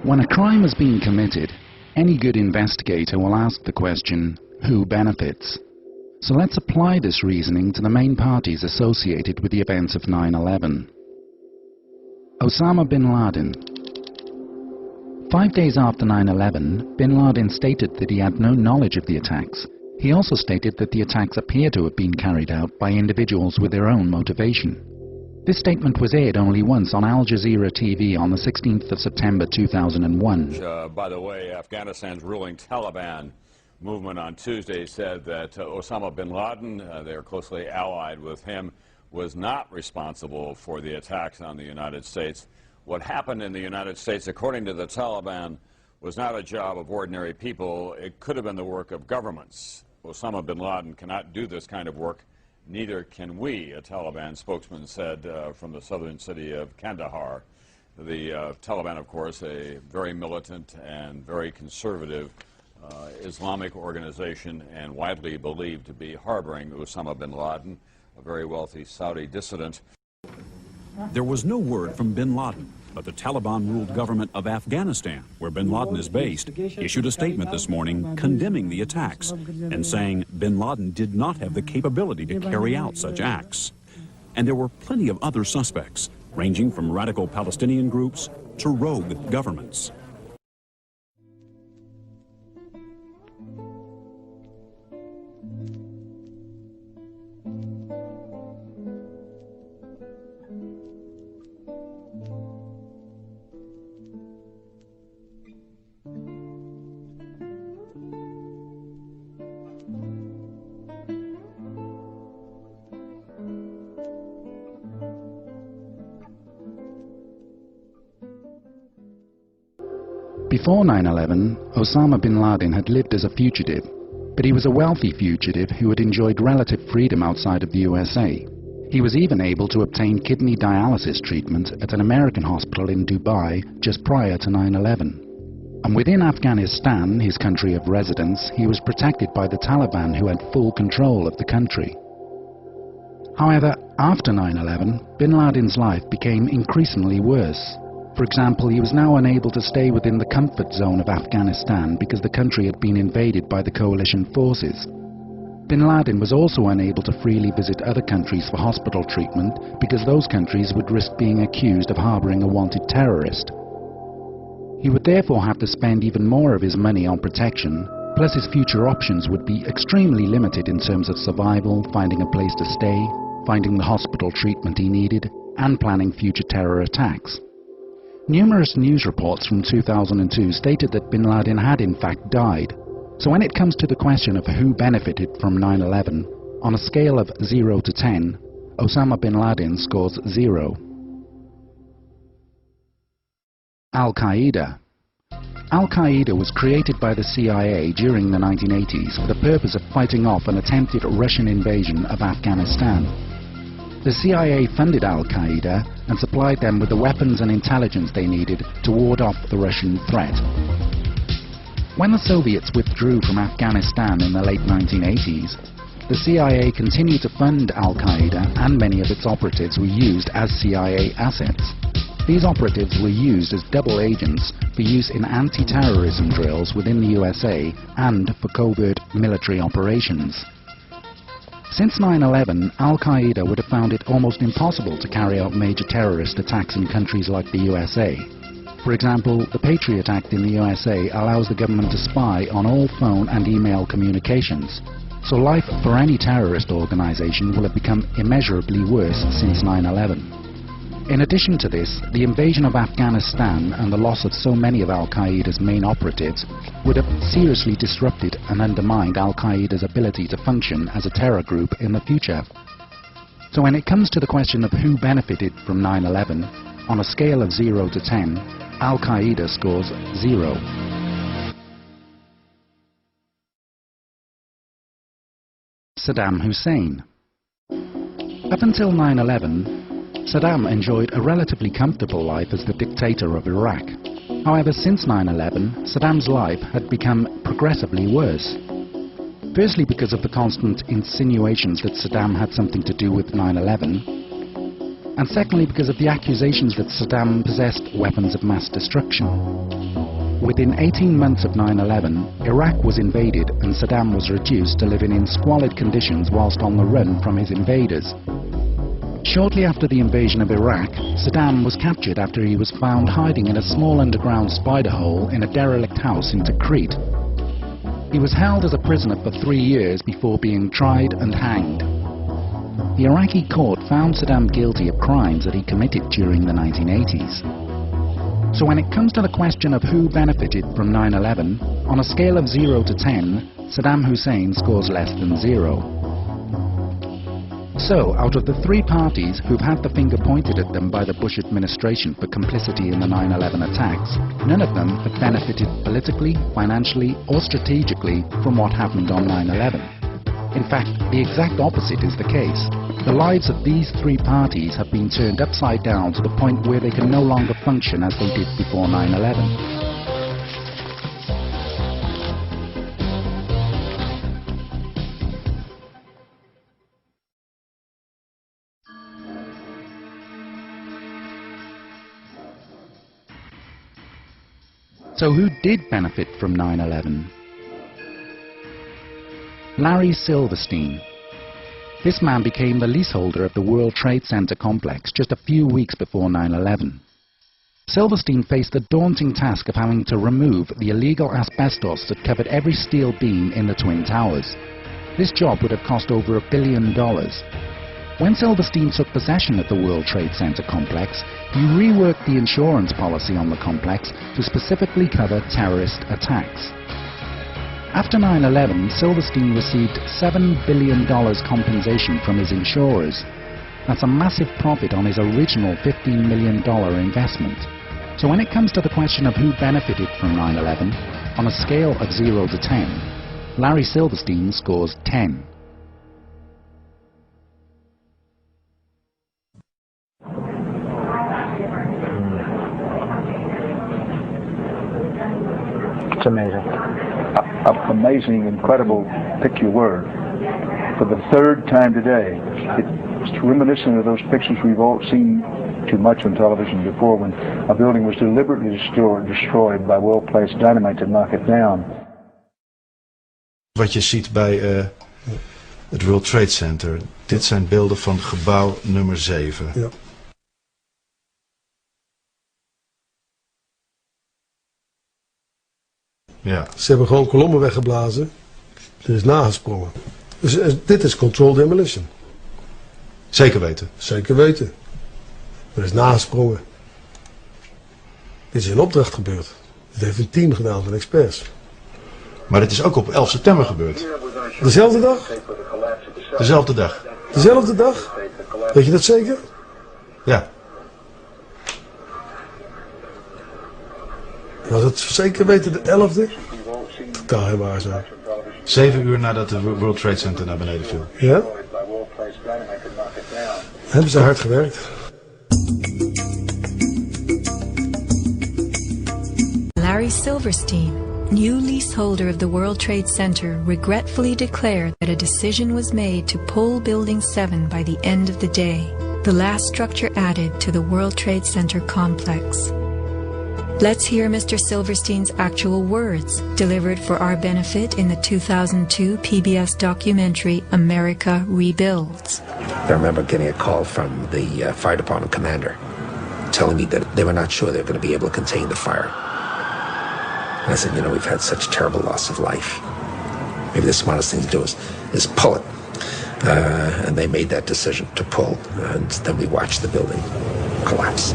When a crime has been committed, any good investigator will ask the question, who benefits? So let's apply this reasoning to the main parties associated with the events of 9/11. Osama bin Laden. 5 days after 9/11, bin Laden stated that he had no knowledge of the attacks. He also stated that the attacks appear to have been carried out by individuals with their own motivation. This statement was aired only once on Al Jazeera TV on the 16th of September 2001. By the way, Afghanistan's ruling Taliban movement on Tuesday said that Osama bin Laden, they are closely allied with him, was not responsible for the attacks on the United States. What happened in the United States, according to the Taliban, was not a job of ordinary people. It could have been the work of governments. Osama bin Laden cannot do this kind of work. Neither can we, a Taliban spokesman said from the southern city of Kandahar. The Taliban, of course, a very militant and very conservative Islamic organization and widely believed to be harboring Osama bin Laden, a very wealthy Saudi dissident. There was no word from bin Laden, but the Taliban-ruled government of Afghanistan, where bin Laden is based, issued a statement this morning condemning the attacks and saying bin Laden did not have the capability to carry out such acts. And there were plenty of other suspects, ranging from radical Palestinian groups to rogue governments. Before 9/11, Osama bin Laden had lived as a fugitive, but he was a wealthy fugitive who had enjoyed relative freedom outside of the USA. He was even able to obtain kidney dialysis treatment at an American hospital in Dubai just prior to 9/11. And within Afghanistan, his country of residence, he was protected by the Taliban, who had full control of the country. However, after 9/11, bin Laden's life became increasingly worse. For example, he was now unable to stay within the comfort zone of Afghanistan because the country had been invaded by the coalition forces. Bin Laden was also unable to freely visit other countries for hospital treatment because those countries would risk being accused of harboring a wanted terrorist. He would therefore have to spend even more of his money on protection, plus his future options would be extremely limited in terms of survival, finding a place to stay, finding the hospital treatment he needed, and planning future terror attacks. Numerous news reports from 2002 stated that bin Laden had in fact died. So when it comes to the question of who benefited from 9/11, on a scale of 0 to 10, Osama bin Laden scores 0. Al-Qaeda. Al-Qaeda was created by the CIA during the 1980s for the purpose of fighting off an attempted Russian invasion of Afghanistan. The CIA funded Al-Qaeda and supplied them with the weapons and intelligence they needed to ward off the Russian threat. When the Soviets withdrew from Afghanistan in the late 1980s, the CIA continued to fund Al-Qaeda, and many of its operatives were used as CIA assets. These operatives were used as double agents for use in anti-terrorism drills within the USA and for covert military operations. Since 9/11, Al-Qaeda would have found it almost impossible to carry out major terrorist attacks in countries like the USA. For example, the Patriot Act in the USA allows the government to spy on all phone and email communications. So life for any terrorist organization will have become immeasurably worse since 9/11. In addition to this, the invasion of Afghanistan and the loss of so many of Al-Qaeda's main operatives would have seriously disrupted and undermined Al-Qaeda's ability to function as a terror group in the future. So when it comes to the question of who benefited from 9/11, on a scale of 0 to 10, Al-Qaeda scores 0. Saddam Hussein. Up until 9/11, Saddam enjoyed a relatively comfortable life as the dictator of Iraq. However, since 9/11, Saddam's life had become progressively worse. Firstly, because of the constant insinuations that Saddam had something to do with 9/11, and secondly, because of the accusations that Saddam possessed weapons of mass destruction. Within 18 months of 9/11, Iraq was invaded and Saddam was reduced to living in squalid conditions whilst on the run from his invaders. Shortly after the invasion of Iraq, Saddam was captured after he was found hiding in a small underground spider hole in a derelict house in Tikrit. He was held as a prisoner for 3 years before being tried and hanged. The Iraqi court found Saddam guilty of crimes that he committed during the 1980s. So when it comes to the question of who benefited from 9/11, on a scale of 0 to 10, Saddam Hussein scores less than 0. So, out of the 3 parties who've had the finger pointed at them by the Bush administration for complicity in the 9/11 attacks, none of them have benefited politically, financially, or strategically from what happened on 9/11. In fact, the exact opposite is the case. The lives of these 3 parties have been turned upside down to the point where they can no longer function as they did before 9/11. So who did benefit from 9/11? Larry Silverstein. This man became the leaseholder of the World Trade Center complex just a few weeks before 9/11. Silverstein faced the daunting task of having to remove the illegal asbestos that covered every steel beam in the Twin Towers. This job would have cost over $1 billion. When Silverstein took possession of the World Trade Center complex, he reworked the insurance policy on the complex to specifically cover terrorist attacks. After 9/11, Silverstein received $7 billion compensation from his insurers. That's a massive profit on his original $15 million investment. So when it comes to the question of who benefited from 9/11, on a scale of 0 to 10, Larry Silverstein scores 10. It's amazing. Amazing, incredible, pick your word. For the 3rd time today, it's reminiscent of those pictures we've all seen too much on television before, when a building was deliberately destroyed by well-placed dynamite to knock it down. Wat je ziet bij het World Trade Center, dit zijn beelden van gebouw nummer 7. Ja. Ja. Ze hebben gewoon kolommen weggeblazen. Er is nagesprongen. Dus dit is controlled demolition. Zeker weten. Zeker weten. Er is nagesprongen. Dit is in opdracht gebeurd. Dit heeft een team gedaan van experts. Maar dit is ook op 11 september gebeurd. Dezelfde dag? Dezelfde dag. Dezelfde dag? Weet je dat zeker? Ja. Was het zeker weten de 11e? Totaal heel waar zo. 7 uur nadat de World Trade Center naar beneden viel. Ja? Hebben ze hard gewerkt. Larry Silverstein, new leaseholder of the World Trade Center, regretfully declared that a decision was made to pull Building 7 by the end of the day, the last structure added to the World Trade Center complex. Let's hear Mr. Silverstein's actual words, delivered for our benefit in the 2002 PBS documentary America Rebuilds. I remember getting a call from the fire department commander telling me that they were not sure they were going to be able to contain the fire. And I said, you know, we've had such terrible loss of life. Maybe the smartest thing to do is pull it. And they made that decision to pull, and then we watched the building collapse.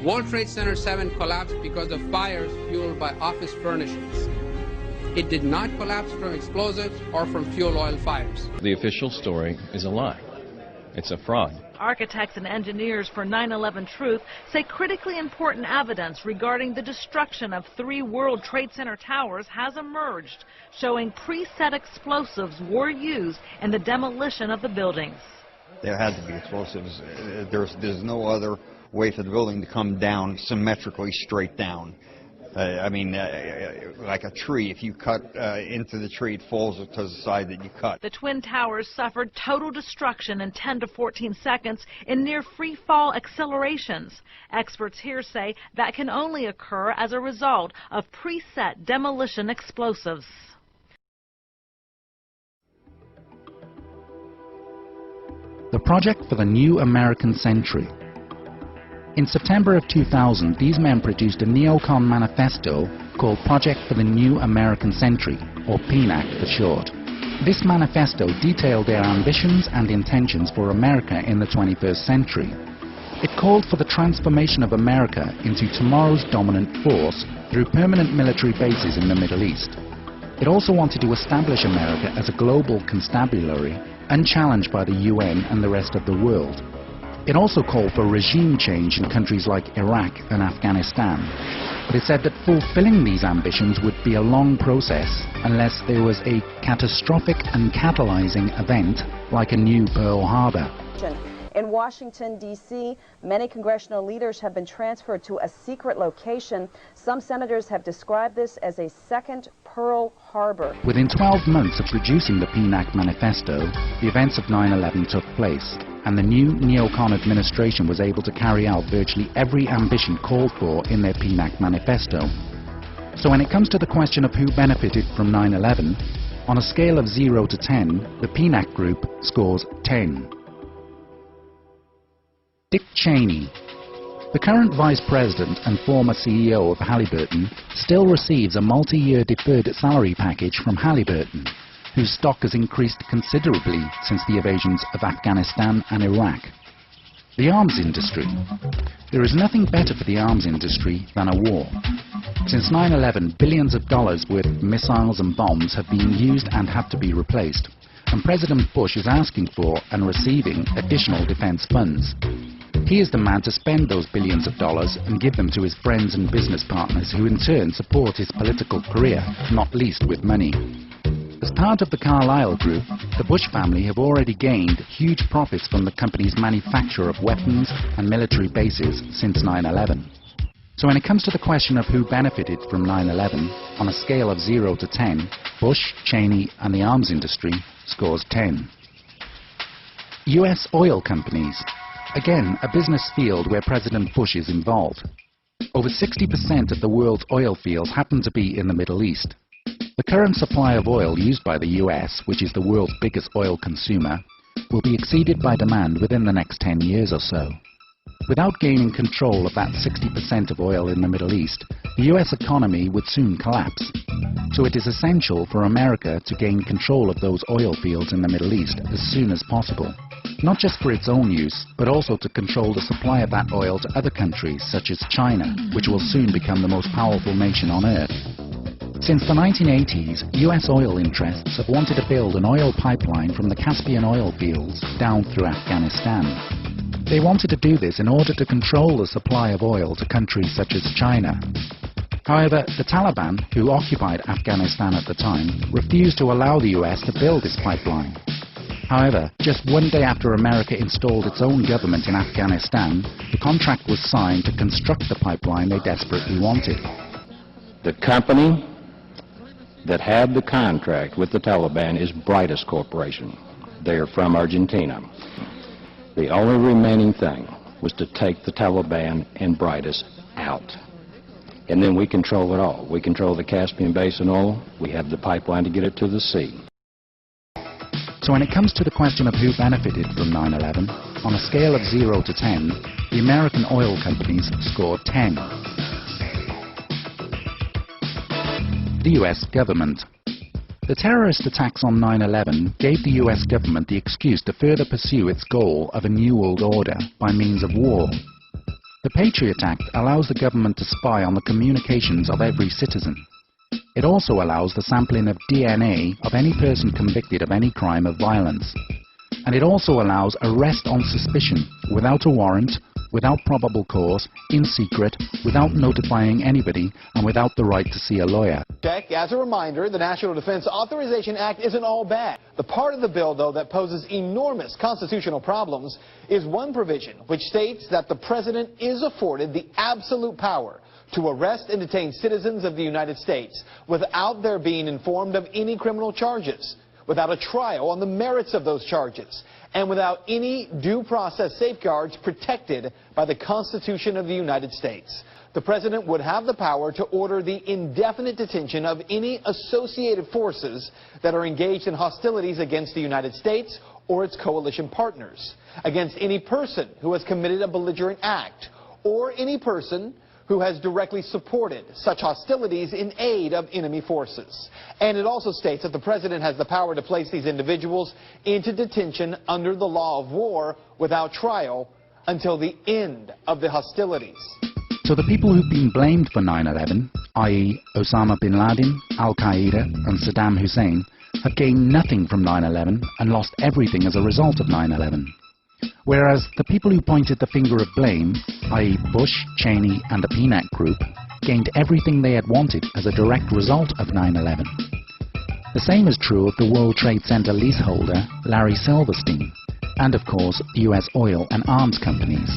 World Trade Center 7 collapsed because of fires fueled by office furnishings. It did not collapse from explosives or from fuel oil fires. The official story is a lie. It's a fraud. Architects and engineers for 9/11 Truth say critically important evidence regarding the destruction of 3 World Trade Center towers has emerged, showing preset explosives were used in the demolition of the buildings. There had to be explosives. There's no other way for the building to come down symmetrically straight down. Like a tree, if you cut into the tree, it falls to the side that you cut. The Twin Towers suffered total destruction in 10 to 14 seconds in near free-fall accelerations. Experts here say that can only occur as a result of preset demolition explosives. The project for the new American century. In September of 2000, these men produced a neocon manifesto called Project for the New American Century, or PNAC for short. This manifesto detailed their ambitions and intentions for America in the 21st century. It called for the transformation of America into tomorrow's dominant force through permanent military bases in the Middle East. It also wanted to establish America as a global constabulary, unchallenged by the UN and the rest of the world. It also called for regime change in countries like Iraq and Afghanistan. But it said that fulfilling these ambitions would be a long process unless there was a catastrophic and catalyzing event like a new Pearl Harbor. In Washington, D.C., many congressional leaders have been transferred to a secret location. Some senators have described this as a second Pearl Harbor. Within 12 months of producing the PNAC manifesto, the events of 9/11 took place, and the new neocon administration was able to carry out virtually every ambition called for in their PNAC manifesto. So when it comes to the question of who benefited from 9/11, on a scale of 0 to 10, the PNAC group scores 10. Dick Cheney. The current Vice President and former CEO of Halliburton still receives a multi-year deferred salary package from Halliburton, whose stock has increased considerably since the invasions of Afghanistan and Iraq. The arms industry. There is nothing better for the arms industry than a war. Since 9/11, billions of dollars worth of missiles and bombs have been used and have to be replaced, and President Bush is asking for and receiving additional defense funds. He is the man to spend those billions of dollars and give them to his friends and business partners, who in turn support his political career, not least with money. As part of the Carlyle Group, the Bush family have already gained huge profits from the company's manufacture of weapons and military bases since 9/11. So when it comes to the question of who benefited from 9/11, on a scale of 0 to 10, Bush, Cheney and the arms industry scores 10. US oil companies. Again, a business field where President Bush is involved. Over 60% of the world's oil fields happen to be in the Middle East. The current supply of oil used by the US, which is the world's biggest oil consumer, will be exceeded by demand within the next 10 years or so. Without gaining control of that 60% of oil in the Middle East, the US economy would soon collapse. So it is essential for America to gain control of those oil fields in the Middle East as soon as possible. Not just for its own use, but also to control the supply of that oil to other countries such as China, which will soon become the most powerful nation on earth. Since the 1980s, US oil interests have wanted to build an oil pipeline from the Caspian oil fields down through Afghanistan. They wanted to do this in order to control the supply of oil to countries such as China. However, the Taliban, who occupied Afghanistan at the time, refused to allow the US to build this pipeline. However, just one day after America installed its own government in Afghanistan, the contract was signed to construct the pipeline they desperately wanted. The company that had the contract with the Taliban is Brightest Corporation. They are from Argentina. The only remaining thing was to take the Taliban and Brightest out. And then we control it all. We control the Caspian Basin oil. We have the pipeline to get it to the sea. So when it comes to the question of who benefited from 9/11, on a scale of 0 to 10, the American oil companies scored 10. The US government. The terrorist attacks on 9/11 gave the US government the excuse to further pursue its goal of a New World Order by means of war. The Patriot Act allows the government to spy on the communications of every citizen. It also allows the sampling of DNA of any person convicted of any crime of violence. And it also allows arrest on suspicion, without a warrant, without probable cause, in secret, without notifying anybody, and without the right to see a lawyer. As a reminder, the National Defense Authorization Act isn't all bad. The part of the bill, though, that poses enormous constitutional problems is one provision which states that the president is afforded the absolute power to arrest and detain citizens of the United States without their being informed of any criminal charges, without a trial on the merits of those charges, and without any due process safeguards protected by the Constitution of the United States. The president would have the power to order the indefinite detention of any associated forces that are engaged in hostilities against the United States or its coalition partners, against any person who has committed a belligerent act, or any person who has directly supported such hostilities in aid of enemy forces. And it also states that the president has the power to place these individuals into detention under the law of war without trial until the end of the hostilities. So the people who've been blamed for 9/11, i.e. Osama bin Laden, Al-Qaeda and Saddam Hussein, have gained nothing from 9/11 and lost everything as a result of 9/11. Whereas the people who pointed the finger of blame, i.e. Bush, Cheney and the Peanut Group, gained everything they had wanted as a direct result of 9/11. The same is true of the World Trade Center leaseholder, Larry Silverstein, and of course US oil and arms companies.